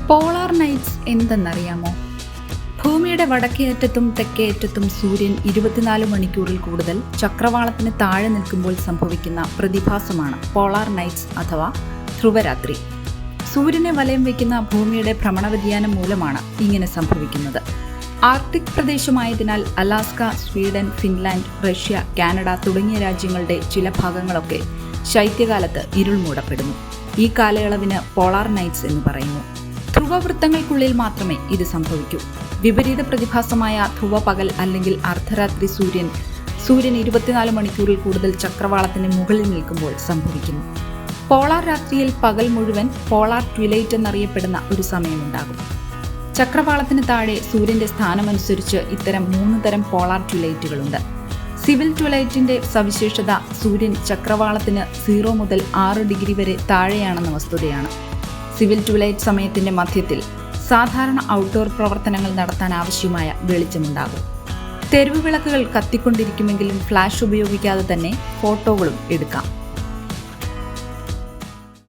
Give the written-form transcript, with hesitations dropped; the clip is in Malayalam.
Polar nights എന്തെന്നറിയാമോ? ഭൂമിയുടെ വടക്കേ അറ്റത്തും തെക്കേ അറ്റത്തും സൂര്യൻ 24 മണിക്കൂറിൽ കൂടുതൽ ചക്രവാളത്തിന് താഴെ നിൽക്കുമ്പോൾ സംഭവിക്കുന്ന പ്രതിഭാസമാണ് പോളാർ നൈറ്റ്സ് അഥവാ ധ്രുവരാത്രി. സൂര്യനെ വലയം വയ്ക്കുന്ന ഭൂമിയുടെ ഭ്രമണവ്യതിയാനം മൂലമാണ് ഇങ്ങനെ സംഭവിക്കുന്നത്. ആർട്ടിക് പ്രദേശമായതിനാൽ Alaska, Sweden, Finland, Russia, Canada തുടങ്ങിയ രാജ്യങ്ങളുടെ ചില ഭാഗങ്ങളൊക്കെ ശൈത്യകാലത്ത് ഇരുൾ മൂടപ്പെടുന്നു. ഈ കാലയളവിന് പോളാർ നൈറ്റ്സ് എന്ന് പറയുന്നു. ധ്രുവവൃത്തങ്ങൾക്കുള്ളിൽ മാത്രമേ ഇത് സംഭവിക്കൂ. വിപരീത പ്രതിഭാസമായ ധ്രുവ പകൽ അല്ലെങ്കിൽ അർദ്ധരാത്രി സൂര്യൻ 24 മണിക്കൂറിൽ കൂടുതൽ ചക്രവാളത്തിന് മുകളിൽ നിൽക്കുമ്പോൾ സംഭവിക്കുന്നു. പോളാർ രാത്രിയിൽ പകൽ മുഴുവൻ പോളാർ ട്വിലൈറ്റ് എന്നറിയപ്പെടുന്ന ഒരു സമയമുണ്ടാകും. ചക്രവാളത്തിന് താഴെ സൂര്യന്റെ സ്ഥാനമനുസരിച്ച് ഇത്തരം 3 തരം പോളാർ ട്വിലൈറ്റുകളുണ്ട്. സിവിൽ ട്വിലൈറ്റിന്റെ സവിശേഷത സൂര്യൻ ചക്രവാളത്തിന് 0 മുതൽ 6 ഡിഗ്രി വരെ താഴെയാണെന്ന വസ്തുതയാണ്. സിവിൽ ട്വിലൈറ്റ് സമയത്തിന്റെ മധ്യത്തിൽ സാധാരണ ഔട്ട്ഡോർ പ്രവർത്തനങ്ങൾ നടത്താൻ ആവശ്യമായ വെളിച്ചമുണ്ടാകും. തെരുവ് വിളക്കുകൾ കത്തിക്കൊണ്ടിരിക്കുമെങ്കിലും ഫ്ലാഷ് ഉപയോഗിക്കാതെ തന്നെ ഫോട്ടോകളും എടുക്കാം.